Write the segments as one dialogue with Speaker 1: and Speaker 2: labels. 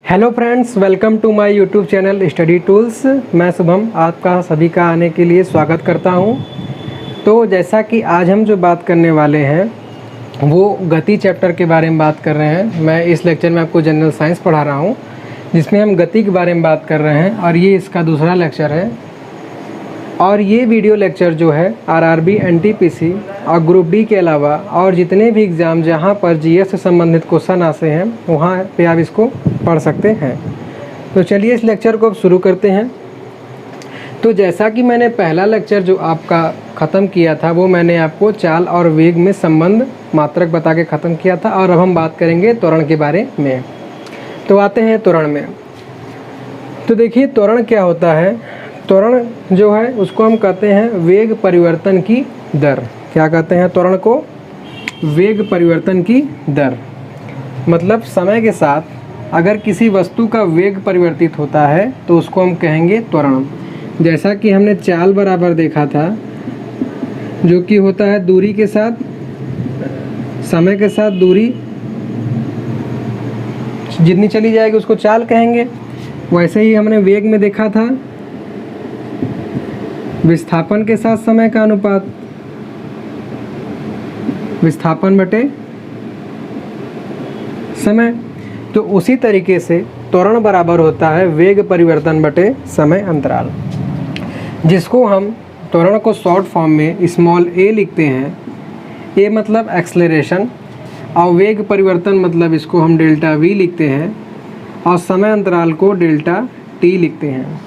Speaker 1: Hello friends, welcome to my YouTube channel Study Tools. मैं शुभम आपका सभी का आने के लिए स्वागत करता हूं। तो जैसा कि आज हम जो बात करने वाले हैं वो गति चैप्टर के बारे में बात कर रहे हैं। मैं इस लेक्चर में आपको जनरल साइंस पढ़ा रहा हूं जिसमें हम गति के बारे में बात कर रहे हैं और ये इसका दूसरा लेक्चर है। और ये वीडियो लेक्चर जो है आरआरबी, एनटीपीसी और ग्रुप डी के अलावा और जितने भी एग्ज़ाम जहाँ पर जीएस से संबंधित क्वेश्चन आते हैं वहाँ पे आप इसको पढ़ सकते हैं। तो चलिए इस लेक्चर को अब शुरू करते हैं। तो जैसा कि मैंने पहला लेक्चर जो आपका ख़त्म किया था वो मैंने आपको चाल और वेग में संबंध मात्रक बता के ख़त्म किया था और अब हम बात करेंगे त्वरण के बारे में। तो आते हैं त्वरण में। तो देखिए त्वरण क्या होता है। त्वरण जो है उसको हम कहते हैं वेग परिवर्तन की दर। क्या कहते हैं त्वरण को? वेग परिवर्तन की दर। मतलब समय के साथ अगर किसी वस्तु का वेग परिवर्तित होता है तो उसको हम कहेंगे त्वरण। जैसा कि हमने चाल बराबर देखा था जो कि होता है दूरी के साथ, समय के साथ दूरी जितनी चली जाएगी उसको चाल कहेंगे। वैसे ही हमने वेग में देखा था विस्थापन के साथ समय का अनुपात, विस्थापन बटे समय। तो उसी तरीके से त्वरण बराबर होता है वेग परिवर्तन बटे समय अंतराल, जिसको हम त्वरण को शॉर्ट फॉर्म में स्मॉल a लिखते हैं। a मतलब एक्सेलरेशन और वेग परिवर्तन मतलब इसको हम डेल्टा v लिखते हैं और समय अंतराल को डेल्टा t लिखते हैं।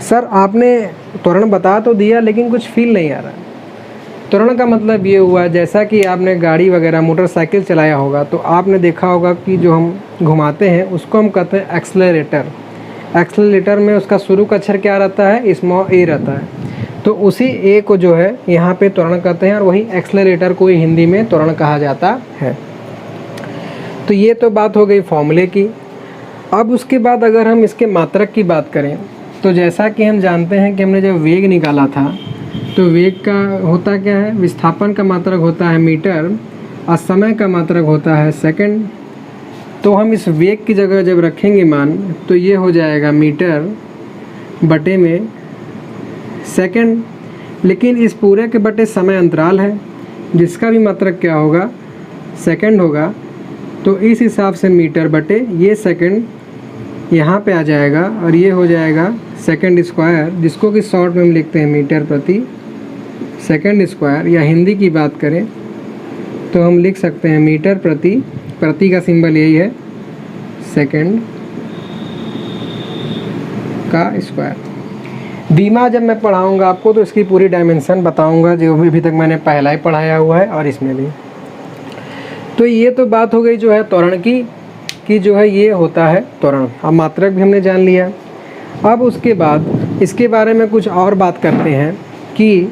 Speaker 1: सर आपने त्वरण बता तो दिया लेकिन कुछ फील नहीं आ रहा। त्वरण का मतलब ये हुआ जैसा कि आपने गाड़ी वगैरह मोटरसाइकिल चलाया होगा तो आपने देखा होगा कि जो हम घुमाते हैं उसको हम कहते हैं एक्सेलरेटर। एक्सेलरेटर में उसका शुरू का अक्षर क्या रहता है? स्मॉल a रहता है। तो उसी a को जो है यहाँ पे त्वरण कहते हैं और वही एक्सेलरेटर को ही हिंदी में त्वरण कहा जाता है। तो ये तो बात हो गई फॉर्मूले की। अब उसके बाद अगर हम इसके मात्रक की बात करें तो जैसा कि हम जानते हैं कि हमने जब वेग निकाला था तो वेग का होता क्या है? विस्थापन का मात्रक होता है मीटर और समय का मात्रक होता है सेकंड। तो हम इस वेग की जगह जब रखेंगे मान तो ये हो जाएगा मीटर बटे में सेकंड। लेकिन इस पूरे के बटे समय अंतराल है जिसका भी मात्रक क्या होगा? सेकंड होगा। तो इस हिसाब से मीटर बटे ये सेकंड यहाँ पे आ जाएगा और ये हो जाएगा सेकंड स्क्वायर, जिसको कि शॉर्ट में हम लिखते हैं मीटर प्रति सेकंड स्क्वायर। या हिंदी की बात करें तो हम लिख सकते हैं मीटर प्रति का सिंबल यही है सेकंड का स्क्वायर। बीमा जब मैं पढ़ाऊँगा आपको तो इसकी पूरी डायमेंशन बताऊँगा जो भी अभी तक मैंने पहला ही पढ़ाया हुआ है और इसमें भी। तो ये तो बात हो गई जो है त्वरण की जो है ये होता है त्वरण। अब मात्रक भी हमने जान लिया। अब उसके बाद इसके बारे में कुछ और बात करते हैं कि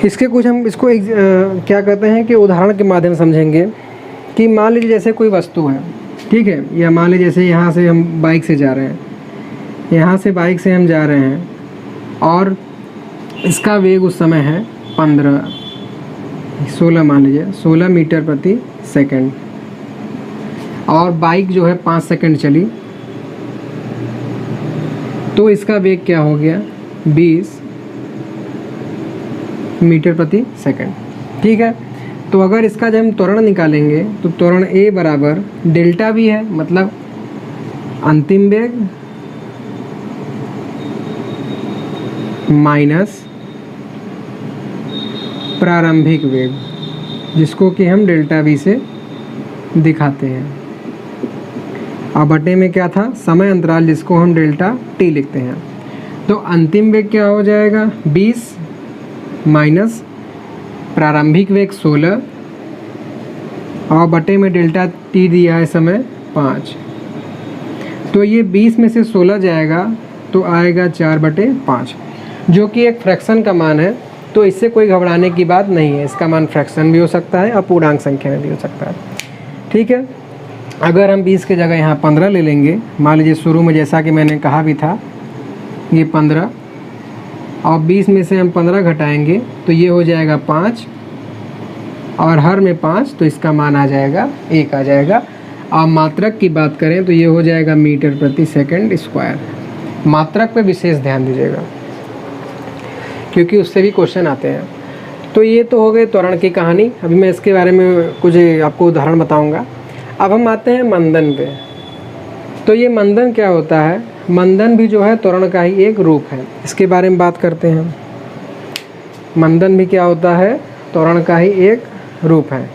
Speaker 1: इसके कुछ हम इसको क्या कहते हैं कि उदाहरण के माध्यम समझेंगे। कि मान लीजिए जैसे कोई वस्तु है, ठीक है, या मान लीजिए जैसे यहाँ से हम बाइक से जा रहे हैं, यहाँ से बाइक से हम जा रहे हैं और इसका वेग उस समय है 16 मान लीजिए 16 मीटर प्रति सेकंड और बाइक जो है 5 सेकंड चली तो इसका वेग क्या हो गया? 20 मीटर प्रति सेकंड। ठीक है। तो अगर इसका जब हम त्वरण निकालेंगे तो त्वरण a बराबर डेल्टा v है, मतलब अंतिम वेग माइनस प्रारंभिक वेग, जिसको कि हम डेल्टा v से दिखाते हैं। और बटे में क्या था? समय अंतराल, जिसको हम डेल्टा t लिखते हैं। तो अंतिम वेग क्या हो जाएगा? 20 माइनस प्रारंभिक वेग 16 और बटे में डेल्टा t दिया है समय 5। तो ये 20 में से 16 जाएगा तो आएगा 4/5, जो कि एक फ्रैक्शन का मान है। तो इससे कोई घबराने की बात नहीं है। इसका मान फ्रैक्शन भी हो सकता है और पूर्णांक संख्या में भी हो सकता है। ठीक है। अगर हम 20 की जगह यहाँ 15 ले लेंगे, मान लीजिए शुरू में जैसा कि मैंने कहा भी था ये 15 और 20 में से हम 15 घटाएंगे तो ये हो जाएगा 5 और हर में 5, तो इसका मान आ जाएगा 1 आ जाएगा। और मात्रक की बात करें तो ये हो जाएगा मीटर प्रति सेकंड स्क्वायर। मात्रक पे विशेष ध्यान दीजिएगा क्योंकि उससे भी क्वेश्चन आते हैं। तो ये तो हो गए त्वरण की कहानी। अभी मैं इसके बारे में कुछ आपको उदाहरण बताऊंगा। अब हम आते हैं मंदन पे। तो ये मंदन क्या होता है? मंदन भी जो है त्वरण का ही एक रूप है। इसके बारे में बात करते हैं। मंदन भी क्या होता है? त्वरण का ही एक रूप है।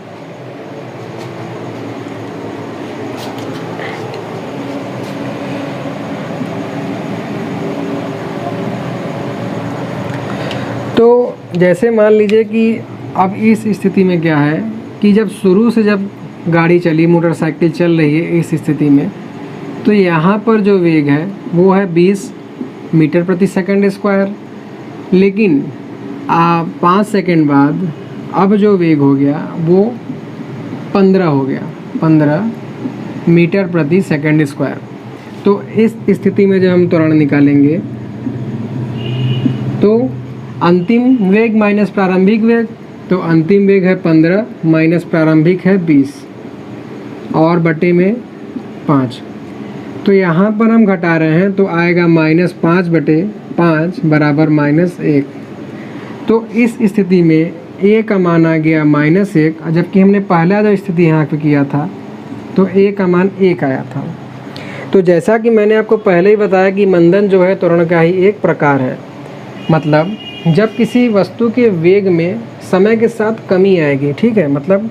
Speaker 1: तो जैसे मान लीजिए कि अब इस स्थिति में क्या है कि जब शुरू से जब गाड़ी चली, मोटरसाइकिल चल रही है इस स्थिति में, तो यहाँ पर जो वेग है वो है 20 मीटर प्रति सेकंड स्क्वायर। लेकिन 5 सेकंड बाद अब जो वेग हो गया वो 15 हो गया, 15 मीटर प्रति सेकंड स्क्वायर। तो इस स्थिति में जब हम त्वरण निकालेंगे तो अंतिम वेग माइनस प्रारंभिक वेग, तो अंतिम वेग है 15 माइनस प्रारंभिक है 20 और बटे में 5। तो यहाँ पर हम घटा रहे हैं तो आएगा -5 बटे 5 बराबर -1। तो इस स्थिति में a का मान आ गया -1, जबकि हमने पहला जो स्थिति यहाँ पे किया था तो a का मान 1 आया था। तो जैसा कि मैंने आपको पहले ही बताया कि मंदन जो है त्वरण का ही एक प्रकार है। मतलब जब किसी वस्तु के वेग में समय के साथ कमी आएगी, ठीक है, मतलब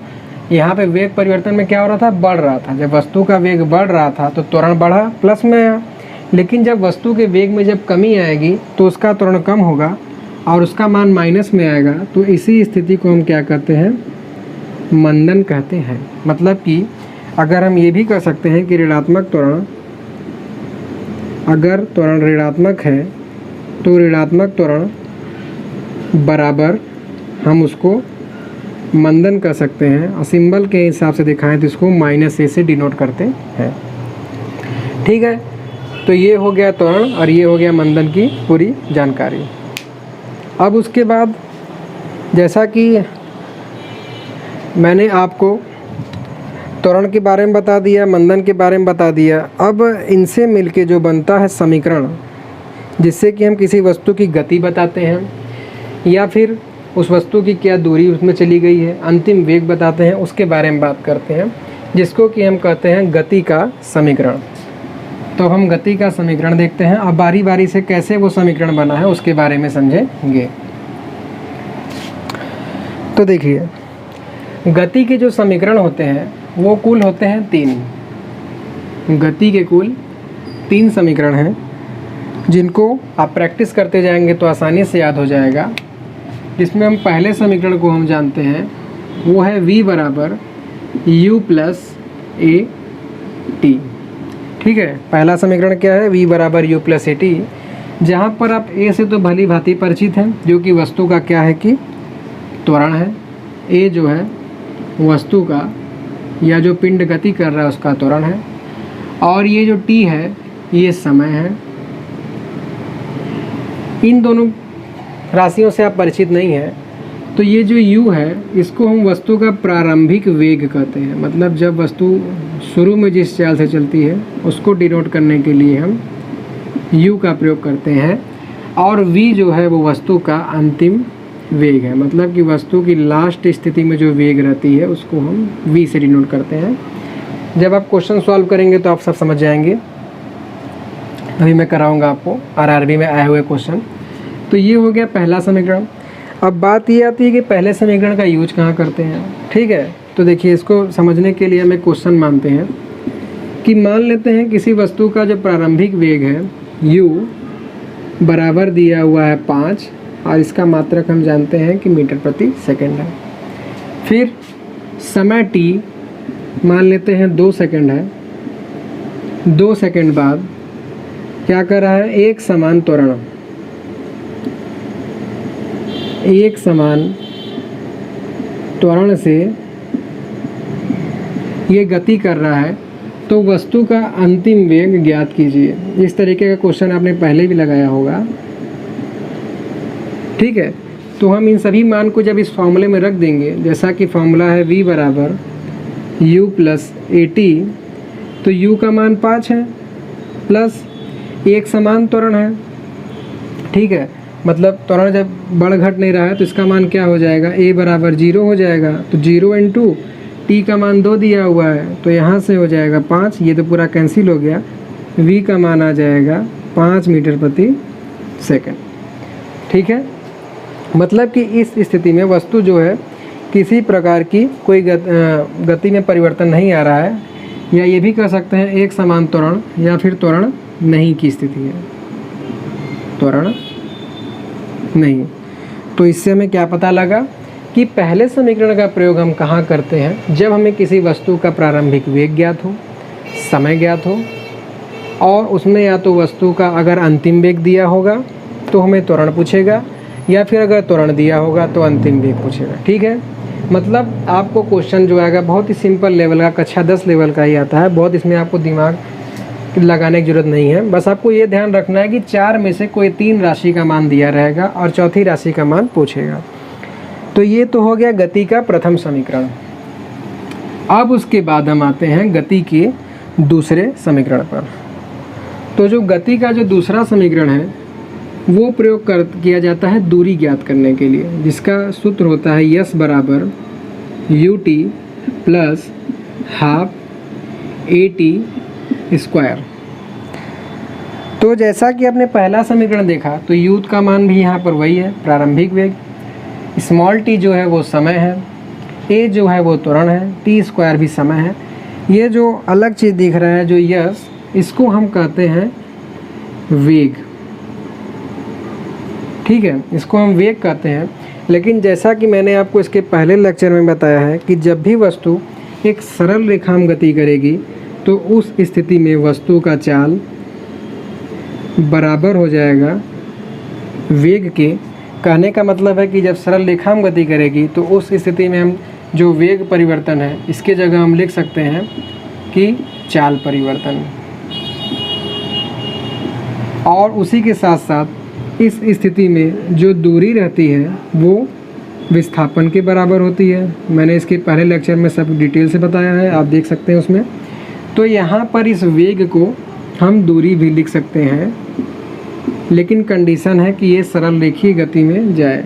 Speaker 1: यहाँ पे वेग परिवर्तन में क्या हो रहा था? बढ़ रहा था। जब वस्तु का वेग बढ़ रहा था तो त्वरण बढ़ा, प्लस में आया। लेकिन जब वस्तु के वेग में जब कमी आएगी तो उसका त्वरण कम होगा और उसका मान माइनस में आएगा। तो इसी स्थिति को हम क्या कहते हैं? मंदन कहते हैं। मतलब कि अगर हम ये भी कह सकते हैं कि ऋणात्मक त्वरण, अगर त्वरण ऋणात्मक है तो ऋणात्मक त्वरण बराबर हम उसको मंदन कह सकते हैं। और सिंबल के हिसाब से दिखाएं तो इसको -a से डिनोट करते हैं। ठीक है, तो ये हो गया त्वरण और ये हो गया मंदन की पूरी जानकारी। अब उसके बाद जैसा कि मैंने आपको त्वरण के बारे में बता दिया, मंदन के बारे में बता दिया, अब इनसे मिलके जो बनता है समीकरण, जिससे कि हम किसी वस्तु की गति बताते हैं या फिर उस वस्तु की क्या दूरी उसमें चली गई है, अंतिम वेग बताते हैं, उसके बारे में बात करते हैं, जिसको कि हम कहते हैं गति का समीकरण। तो हम गति का समीकरण देखते हैं। अब बारी बारी से कैसे वो समीकरण बना है उसके बारे में समझेंगे। तो देखिए, गति के जो समीकरण होते हैं वो कुल होते हैं 3। गति के कुल 3 समीकरण हैं, जिनको आप प्रैक्टिस करते जाएंगे तो आसानी से याद हो जाएगा। जिसमें हम पहले समीकरण को हम जानते हैं वो है v बराबर u प्लस ए टी। ठीक है, पहला समीकरण क्या है? v बराबर u प्लस ए टी, जहाँ पर आप a से तो भली भांति परिचित हैं, जो कि वस्तु का क्या है कि त्वरण है। a जो है वस्तु का या जो पिंड गति कर रहा है उसका त्वरण है, और ये जो t है ये समय है। इन दोनों राशियों से आप परिचित नहीं है तो ये जो u है इसको हम वस्तु का प्रारंभिक वेग कहते हैं। मतलब जब वस्तु शुरू में जिस चाल से चलती है उसको डिनोट करने के लिए हम u का प्रयोग करते हैं, और v जो है वो वस्तु का अंतिम वेग है। मतलब कि वस्तु की लास्ट स्थिति में जो वेग रहती है उसको हम v से डिनोट करते हैं। जब आप क्वेश्चन सॉल्व करेंगे तो आप सब समझ जाएंगे। अभी मैं कराऊंगा आपको RRB में आए हुए क्वेश्चन। तो ये हो गया पहला समीकरण। अब बात ये आती है कि पहले समीकरण का यूज कहाँ करते हैं। ठीक है, तो देखिए, इसको समझने के लिए हमें क्वेश्चन मानते हैं कि मान लेते हैं किसी वस्तु का जो प्रारंभिक वेग है u बराबर दिया हुआ है 5 और इसका मात्रक हम जानते हैं कि मीटर प्रति सेकंड है। फिर समय t मान लेते हैं 2 सेकंड है। 2 सेकंड बाद क्या कर रहा है? एक समान त्वरण, एक समान त्वरण से ये गति कर रहा है। तो वस्तु का अंतिम वेग ज्ञात कीजिए। इस तरीके का क्वेश्चन आपने पहले भी लगाया होगा। ठीक है, तो हम इन सभी मान को जब इस फॉर्मूले में रख देंगे, जैसा कि फॉर्मूला है v बराबर u प्लस ए टी, तो u का मान 5 है प्लस एक समान त्वरण है, ठीक है, मतलब त्वरण जब बढ़ घट नहीं रहा है तो इसका मान क्या हो जाएगा, a बराबर 0 हो जाएगा। तो 0 इंटू t का मान 2 दिया हुआ है तो यहाँ से हो जाएगा 5, ये तो पूरा कैंसिल हो गया, v का मान आ जाएगा 5 मीटर प्रति सेकंड, ठीक है। मतलब कि इस स्थिति में वस्तु जो है किसी प्रकार की कोई गति में परिवर्तन नहीं आ रहा है, या ये भी कह सकते हैं एक समान त्वरण या फिर त्वरण नहीं की स्थिति है, त्वरण नहीं। तो इससे हमें क्या पता लगा कि पहले समीकरण का प्रयोग हम कहाँ करते हैं, जब हमें किसी वस्तु का प्रारंभिक वेग ज्ञात हो, समय ज्ञात हो, और उसमें या तो वस्तु का अगर अंतिम वेग दिया होगा तो हमें त्वरण पूछेगा, या फिर अगर त्वरण दिया होगा तो अंतिम वेग पूछेगा, ठीक है। मतलब आपको क्वेश्चन जो आएगा बहुत ही सिंपल लेवल का, कक्षा 10 लेवल का ही आता है, बहुत इसमें आपको दिमाग लगाने की ज़रूरत नहीं है। बस आपको ये ध्यान रखना है कि 4 में से कोई 3 राशि का मान दिया रहेगा और चौथी राशि का मान पूछेगा। तो ये तो हो गया गति का प्रथम समीकरण। अब उसके बाद हम आते हैं गति के दूसरे समीकरण पर। तो जो गति का जो दूसरा समीकरण है वो प्रयोग किया जाता है दूरी ज्ञात करने के लिए, जिसका सूत्र होता है यस बराबर U T plus half A T square. तो जैसा कि आपने पहला समीकरण देखा तो यू का मान भी यहाँ पर वही है, प्रारंभिक वेग, स्मॉल टी जो है वो समय है, ए जो है वो त्वरण है, टी स्क्वायर भी समय है। ये जो अलग चीज़ दिख रहा है जो यस, इसको हम कहते हैं वेग, ठीक है, इसको हम वेग कहते हैं। लेकिन जैसा कि मैंने आपको इसके पहले लेक्चर में बताया है कि जब भी वस्तु एक सरल रेखा में गति करेगी तो उस स्थिति में वस्तु का चाल बराबर हो जाएगा वेग के। कहने का मतलब है कि जब सरल रेखा में गति करेगी तो उस स्थिति में हम जो वेग परिवर्तन है इसके जगह हम लिख सकते हैं कि चाल परिवर्तन। और उसी के साथ साथ इस स्थिति में जो दूरी रहती है वो विस्थापन के बराबर होती है। मैंने इसके पहले लेक्चर में सब डिटेल से बताया है, आप देख सकते हैं उसमें। तो यहाँ पर इस वेग को हम दूरी भी लिख सकते हैं, लेकिन कंडीशन है कि ये सरल रेखीय गति में जाए,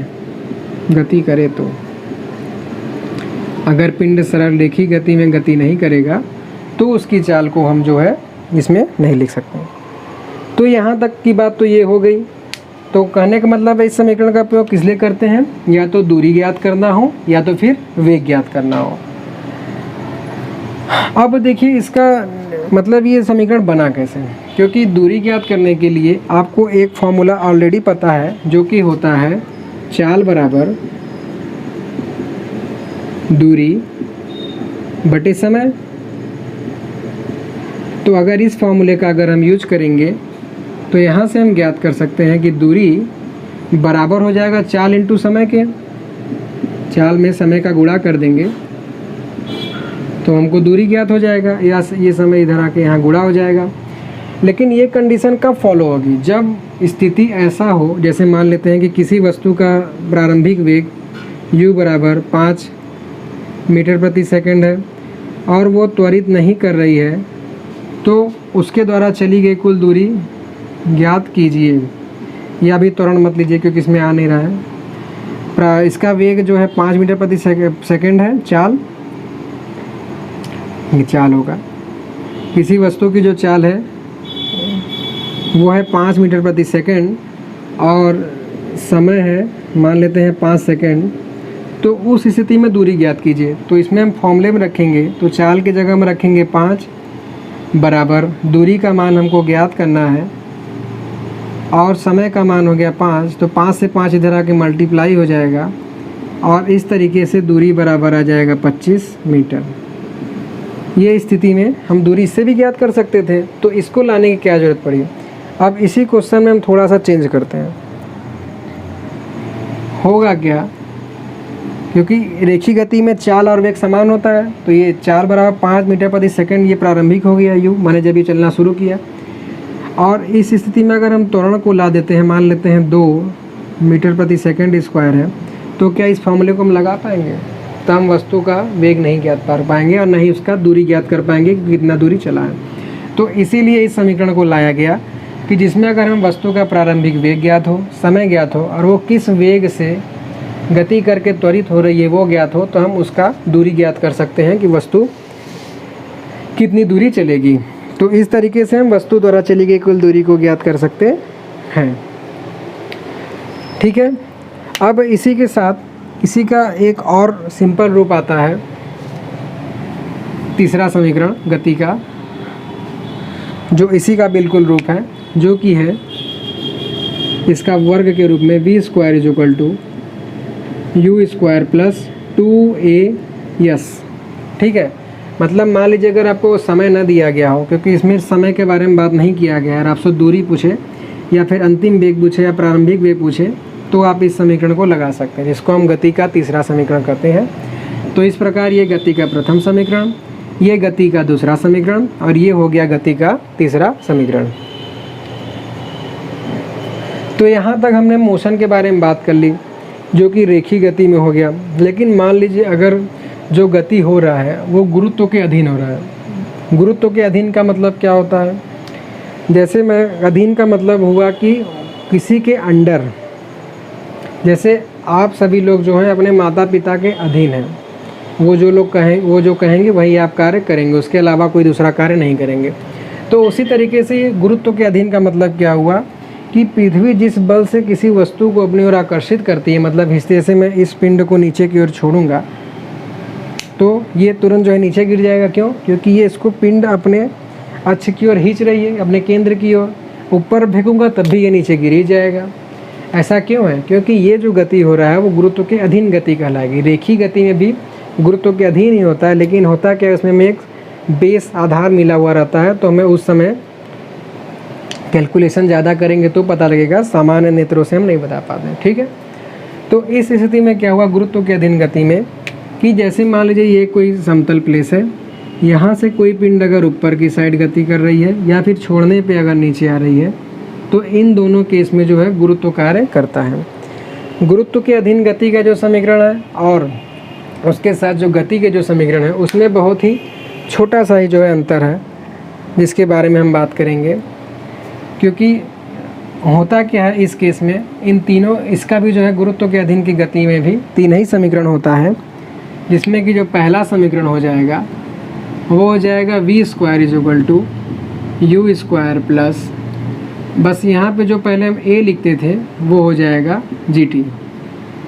Speaker 1: गति करे। तो अगर पिंड सरल रेखीय गति में गति नहीं करेगा तो उसकी चाल को हम जो है इसमें नहीं लिख सकते। तो यहाँ तक की बात तो ये हो गई। तो कहने का मतलब है इस समीकरण का प्रयोग किस लिए करते हैं, या तो दूरी ज्ञात करना हो या तो फिर वेग ज्ञात करना हो। अब देखिए इसका मतलब ये समीकरण बना कैसे, क्योंकि दूरी ज्ञात करने के लिए आपको एक फॉर्मूला ऑलरेडी पता है जो कि होता है चाल बराबर दूरी बटे समय। तो अगर इस फॉर्मूले का अगर हम यूज करेंगे तो यहाँ से हम ज्ञात कर सकते हैं कि दूरी बराबर हो जाएगा चाल इंटू समय के। चाल में समय का गुणा कर देंगे तो हमको दूरी ज्ञात हो जाएगा, या ये समय इधर आके यहाँ गुणा हो जाएगा। लेकिन ये कंडीशन कब फॉलो होगी, जब स्थिति ऐसा हो, जैसे मान लेते हैं कि किसी वस्तु का प्रारंभिक वेग u बराबर 5 मीटर प्रति सेकंड है और वो त्वरित नहीं कर रही है, तो उसके द्वारा चली गई कुल दूरी ज्ञात कीजिए। या अभी त्वरण मत लीजिए क्योंकि इसमें आ नहीं रहा है। इसका वेग जो है 5 मीटर प्रति सेकंड है, चाल, ये चाल होगा। किसी वस्तु की जो चाल है वो है 5 मीटर प्रति सेकंड और समय है मान लेते हैं 5 सेकंड। तो उस स्थिति में दूरी ज्ञात कीजिए। तो इसमें हम फॉर्मूले में रखेंगे, तो चाल की जगह में रखेंगे 5 बराबर दूरी का मान हमको ज्ञात करना है और समय का मान हो गया 5। तो 5 से 5 इधर आके मल्टीप्लाई हो जाएगा और इस तरीके से दूरी बराबर आ जाएगा 25 मीटर। ये स्थिति में हम दूरी इससे भी ज्ञात कर सकते थे, तो इसको लाने की क्या ज़रूरत पड़ी। अब इसी क्वेश्चन में हम थोड़ा सा चेंज करते हैं। होगा क्या, क्योंकि रेखीय गति में चाल और वेग समान होता है, तो ये चाल बराबर 5 मीटर प्रति सेकंड ये प्रारंभिक हो गया u, मैंने जब ये चलना शुरू किया। और इस स्थिति में अगर हम त्वरण को ला देते हैं, मान लेते हैं 2 मीटर प्रति सेकंड स्क्वायर है, तो क्या इस फॉर्मूले को हम लगा पाएंगे? तो हम वस्तु का वेग नहीं ज्ञात कर पाएंगे और नहीं उसका दूरी ज्ञात कर पाएंगे कि कितना दूरी चला है। तो इसीलिए इस समीकरण को लाया गया कि जिसमें अगर हम वस्तु का प्रारंभिक वेग ज्ञात हो, समय ज्ञात हो और वो किस वेग से गति करके त्वरित हो रही है वो ज्ञात हो, तो हम उसका दूरी ज्ञात कर सकते हैं कि वस्तु कितनी दूरी चलेगी। तो इस तरीके से हम वस्तु द्वारा चली गई कुल दूरी को ज्ञात कर सकते हैं। ठीक है, अब इसी के साथ इसी का एक और सिंपल रूप आता है, तीसरा समीकरण गति का, जो इसी का बिल्कुल रूप है, जो कि है इसका वर्ग के रूप में v square is equal to u square plus 2as। ठीक है, मतलब मान लीजिए अगर आपको समय न दिया गया हो, क्योंकि इसमें समय के बारे में बात नहीं किया गया है, आपसे दूरी पूछे या फिर अंतिम वेग पूछे या प्रारंभिक वेग पूछे, तो आप इस समीकरण को लगा सकते हैं, जिसको हम गति का तीसरा समीकरण कहते हैं। तो इस प्रकार ये गति का प्रथम समीकरण, ये गति का दूसरा समीकरण और ये हो गया गति का तीसरा समीकरण। तो यहाँ तक हमने मोशन के बारे में बात कर ली, जो कि रेखीय गति में हो गया। लेकिन मान लीजिए अगर जो गति हो रहा है वो गुरुत्व के अधीन हो रहा है। गुरुत्व के अधीन का मतलब क्या होता है? जैसे मैं अधीन का मतलब हुआ कि किसी के अंडर, जैसे आप सभी लोग जो हैं अपने माता पिता के अधीन हैं, वो जो कहेंगे वही आप कार्य करेंगे, उसके अलावा कोई दूसरा कार्य नहीं करेंगे। तो उसी तरीके से ये गुरुत्व के अधीन का मतलब क्या हुआ कि पृथ्वी जिस बल से किसी वस्तु को अपनी ओर आकर्षित करती है, मतलब जैसे मैं इस पिंड को नीचे की ओर छोड़ूंगा तो ये तुरंत जो है नीचे गिर जाएगा। क्यों? क्योंकि ये इसको पिंड अपने अक्ष की ओर खींच रही है, अपने केंद्र की ओर। ऊपर फेंकूंगा तब भी ये नीचे गिर ही जाएगा। ऐसा क्यों है? क्योंकि ये जो गति हो रहा है वो गुरुत्व के अधीन गति कहलाएगी। रेखीय गति में भी गुरुत्व के अधीन ही होता है, लेकिन होता क्या है, उसमें में एक बेस आधार मिला हुआ रहता है। तो हमें उस समय कैलकुलेशन ज़्यादा करेंगे तो पता लगेगा, सामान्य नेत्रों से हम नहीं बता पाते हैं। ठीक है, तो इस स्थिति में क्या हुआ गुरुत्व के अधीन गति में कि जैसे मान लीजिए ये कोई समतल प्लेस है, यहाँ से कोई पिंड अगर ऊपर की साइड गति कर रही है या फिर छोड़ने पे अगर नीचे आ रही है, तो इन दोनों केस में जो है गुरुत्व कार्य करता है। गुरुत्व के अधीन गति का जो समीकरण है और उसके साथ जो गति के जो समीकरण है उसमें बहुत ही छोटा सा ही जो है अंतर है, जिसके बारे में हम बात करेंगे। क्योंकि होता क्या है इस केस में, इन तीनों, इसका भी जो है गुरुत्व के अधीन की गति में भी तीन ही समीकरण होता है, जिसमें कि जो पहला समीकरण हो जाएगा वो हो जाएगा v square is equal to u square plus, बस यहाँ पे जो पहले हम a लिखते थे वो हो जाएगा gt,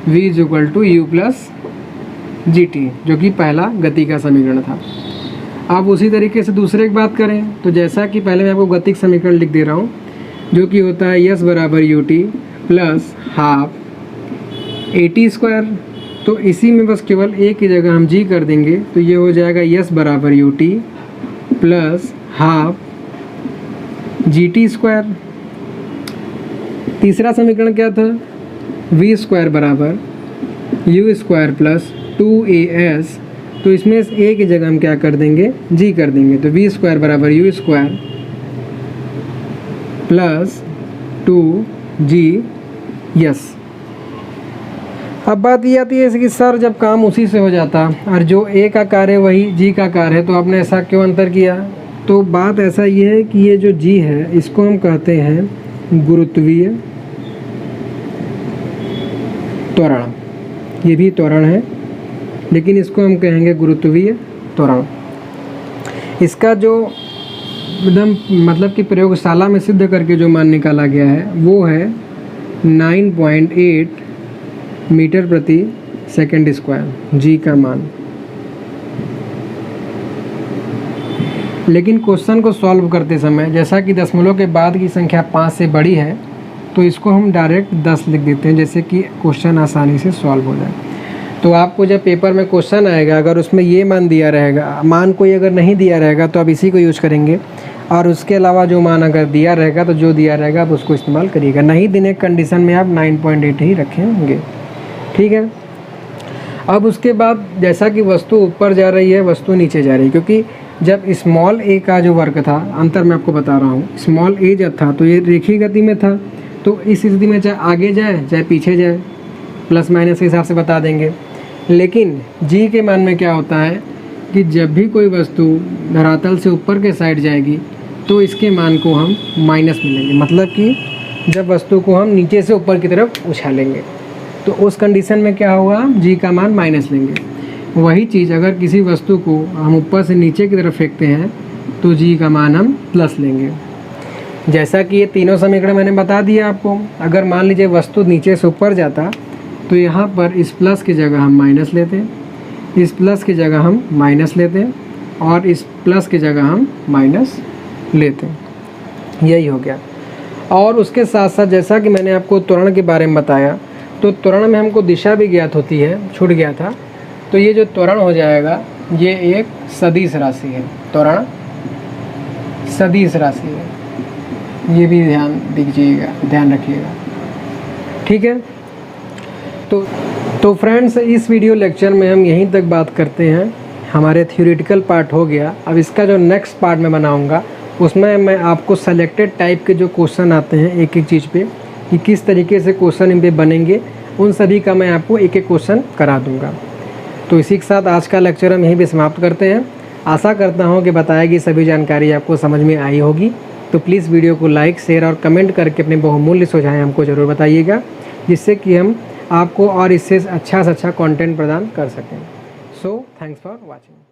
Speaker 1: v is equal to u plus gt, जो कि पहला गति का समीकरण था। अब उसी तरीके से दूसरे की बात करें तो जैसा कि पहले मैं आपको गतिक समीकरण लिख दे रहा हूँ, जो कि होता है यस बराबर U T plus half A T square. तो इसी में बस केवल ए की जगह हम जी कर देंगे, तो ये हो जाएगा यस बराबर U T plus half G T square. तीसरा समीकरण क्या था? वी स्क्वायर बराबर यू स्क्वायर प्लस 2as। तो इसमें ए की जगह हम क्या कर देंगे? जी कर देंगे। तो वी स्क्वायर बराबर यू स्क्वायर प्लस 2g। अब बात ये आती है कि सर जब काम उसी से हो जाता और जो ए का कार्य वही जी का कार्य है, तो आपने ऐसा क्यों अंतर किया? तो बात ऐसा ये है कि ये जो जी है इसको हम कहते हैं गुरुत्वीय त्वरण। ये भी त्वरण है, लेकिन इसको हम कहेंगे गुरुत्वीय त्वरण। इसका जो एकदम मतलब कि प्रयोगशाला में सिद्ध करके जो मान निकाला गया है वो है 9.8 मीटर प्रति सेकंड स्क्वायर, जी का मान। लेकिन क्वेश्चन को सॉल्व करते समय जैसा कि दशमलव के बाद की संख्या 5 से बड़ी है, तो इसको हम डायरेक्ट 10 लिख देते हैं, जैसे कि क्वेश्चन आसानी से सॉल्व हो जाए। तो आपको जब पेपर में क्वेश्चन आएगा, अगर उसमें ये मान दिया रहेगा, मान कोई अगर नहीं दिया रहेगा तो आप इसी को यूज़ करेंगे, और उसके अलावा जो मान अगर दिया रहेगा तो जो दिया रहेगा आप उसको इस्तेमाल करिएगा। नहीं देने कंडीशन में आप 9.8 ही रखेंगे। ठीक है, अब उसके बाद जैसा कि वस्तु ऊपर जा रही है, वस्तु नीचे जा रही है, क्योंकि जब स्मॉल ए का जो वर्क था, अंतर मैं आपको बता रहा हूँ, स्मॉल ए जब था तो ये रेखीय गति में था, तो इस स्थिति में चाहे आगे जाए चाहे पीछे जाए, प्लस माइनस के हिसाब से बता देंगे। लेकिन जी के मान में क्या होता है कि जब भी कोई वस्तु धरातल से ऊपर के साइड जाएगी तो इसके मान को हम माइनस मिलेंगे, मतलब कि जब वस्तु को हम नीचे से ऊपर की तरफ उछालेंगे तो उस कंडीशन में क्या होगा, जी का मान माइनस लेंगे। वही चीज़ अगर किसी वस्तु को हम ऊपर से नीचे की तरफ फेंकते हैं तो जी का मान हम प्लस लेंगे। जैसा कि ये तीनों समीकरण मैंने बता दिया आपको। अगर मान लीजिए वस्तु नीचे से ऊपर जाता तो यहाँ पर इस प्लस की जगह हम माइनस लेते हैं, इस प्लस की जगह हम माइनस लेते हैं और इस प्लस की जगह हम माइनस लेते हैं। यही हो गया। और उसके साथ साथ जैसा कि मैंने आपको त्वरण के बारे में बताया, तो त्वरण में हमको दिशा भी ज्ञात होती है, छूट गया था। तो ये जो त्वरण हो जाएगा ये एक सदिश राशि है, त्वरण सदिश राशि है, ये भी ध्यान दीजिएगा, ध्यान रखिएगा, ठीक है। तो फ्रेंड्स, इस वीडियो लेक्चर में हम यहीं तक बात करते हैं। हमारे थ्योरेटिकल पार्ट हो गया। अब इसका जो नेक्स्ट पार्ट मैं बनाऊंगा उसमें मैं आपको सेलेक्टेड टाइप के जो क्वेश्चन आते हैं एक एक चीज़ पे, कि किस तरीके से क्वेश्चन इन पे बनेंगे, उन सभी का मैं आपको एक एक क्वेश्चन करा दूंगा। तो इसी के साथ आज का लेक्चर हम यहीं पे समाप्त करते हैं। आशा करता हूँ कि बताई गई सभी जानकारी आपको समझ में आई होगी। तो प्लीज़ वीडियो को लाइक, शेयर और कमेंट करके अपने बहुमूल्य सुझाव हमको ज़रूर बताइएगा, जिससे कि हम आपको और इससे अच्छा से अच्छा कंटेंट प्रदान कर सकें। So thanks for watching.